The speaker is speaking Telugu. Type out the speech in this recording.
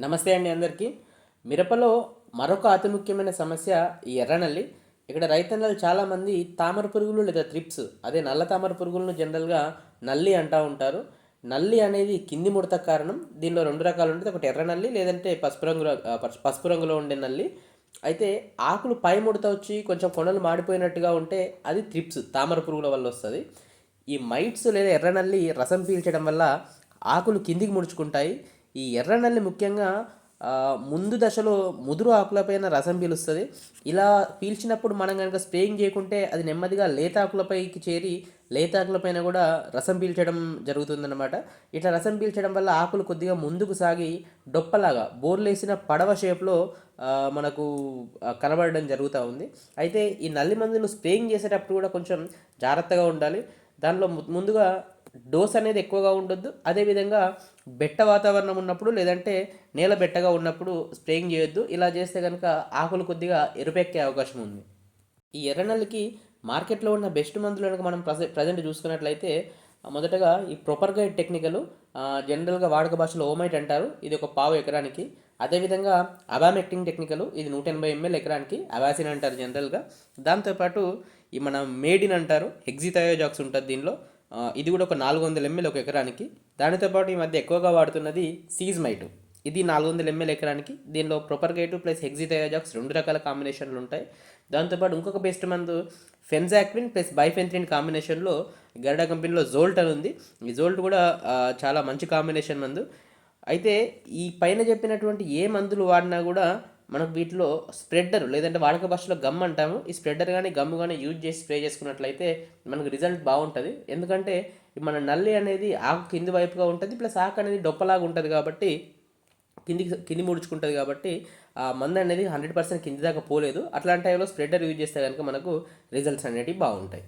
నమస్తే అండి అందరికీ. మిరపలో మరొక అతి ముఖ్యమైన సమస్య ఈ ఎర్రనల్లి. ఇక్కడ రైతన్నలు చాలామంది తామర పురుగులు లేదా త్రిప్స్, అదే నల్ల తామర పురుగులను జనరల్గా నల్లి అంటూ ఉంటారు. నల్లి అనేది కింది ముడత కారణం. దీనిలో రెండు రకాలు ఉంటుంది, ఒకటి ఎర్ర నల్లి లేదంటే పసుపు రంగులో ఉండే నల్లి. అయితే ఆకులు పై ముడత వచ్చి కొంచెం కొనలు మాడిపోయినట్టుగా ఉంటే అది త్రిప్స్, తామర పురుగుల వల్ల వస్తుంది. ఈ మైట్స్ లేదా ఎర్రనల్లి రసం పీల్చడం వల్ల ఆకులు కిందికి ముడుచుకుంటాయి. ఈ ఎర్రనల్లి ముఖ్యంగా ముందు దశలో ముదురు ఆకులపైన రసం పీలుస్తుంది. ఇలా పీల్చినప్పుడు మనం కనుక స్ప్రేయింగ్ చేయకుంటే అది నెమ్మదిగా లేత ఆకులపైకి చేరి లేత ఆకులపైన కూడా రసం పీల్చడం జరుగుతుందన్నమాట. ఇట్లా రసం పీల్చడం వల్ల ఆకులు కొద్దిగా ముందుకు సాగి డొప్పలాగా బోర్లేసిన పడవ షేప్లో మనకు కనబడడం జరుగుతూ ఉంది. అయితే ఈ నల్లి మందులు స్ప్రేయింగ్ చేసేటప్పుడు కూడా కొంచెం జాగ్రత్తగా ఉండాలి. దానిలో ముందుగా డోస్ అనేది ఎక్కువగా ఉండొద్దు. అదేవిధంగా బెట్ట వాతావరణం ఉన్నప్పుడు లేదంటే నేల బెట్టగా ఉన్నప్పుడు స్ప్రేయింగ్ చేయొద్దు. ఇలా చేస్తే కనుక ఆకులు కొద్దిగా ఎరుపెక్కే అవకాశం ఉంది. ఈ ఎర్రనల్లికి మార్కెట్లో ఉన్న బెస్ట్ మందులు కనుక మనం ప్రజెంట్ చూసుకున్నట్లయితే మొదటగా ఈ ప్రొపర్ గైడ్ టెక్నికల్, జనరల్గా వాడుక భాషలో ఓమైట్ అంటారు, ఇది ఒక పావు ఎకరానికి. అదేవిధంగా అబామెక్టింగ్ టెక్నికల్, ఇది 180 ml ఎకరానికి. అవాసిన్ అంటారు జనరల్గా. దాంతోపాటు ఈ మన మేడిన్ అంటారు, హెక్సిథయోజాక్స్ ఉంటుంది దీనిలో. ఇది కూడా ఒక 400 ml ఒక ఎకరానికి. దానితో పాటు ఈ మధ్య ఎక్కువగా వాడుతున్నది సీజ్మైటు, ఇది 400 ml ఎకరానికి. దీనిలో ప్రొపర్గేటు ప్లస్ హెక్సిథయోజాక్స్ రెండు రకాల కాంబినేషన్లు ఉంటాయి. దాంతోపాటు ఇంకొక బెస్ట్ మందు ఫెన్జాక్విన్ ప్లస్ బైఫెన్థ్రిన్ కాంబినేషన్లో గరుడ కంపెనీలో జోల్ట్ అని ఉంది. ఈ జోల్ట్ కూడా చాలా మంచి కాంబినేషన్ మందు. అయితే ఈ పైన చెప్పినటువంటి ఏ మందులు వాడినా కూడా మనకు వీటిలో స్ప్రెడ్డర్ లేదంటే వాడక భాషలో గమ్ అంటాము, ఈ స్ప్రెడ్డర్ కానీ గమ్ము కానీ యూజ్ చేసి స్ప్రే చేసుకున్నట్లయితే మనకు రిజల్ట్ బాగుంటుంది. ఎందుకంటే మన నల్లి అనేది ఆకు కింది వైపుగా ఉంటుంది, ప్లస్ ఆకు అనేది డొప్పలాగా ఉంటుంది కాబట్టి కింది ముడుచుకుంటుంది కాబట్టి ఆ మందు అనేది 100% కింది దాకా పోలేదు. అట్లాంటి టైంలో స్ప్రెడ్డర్ యూజ్ చేస్తే కనుక మనకు రిజల్ట్స్ అనేవి బాగుంటాయి.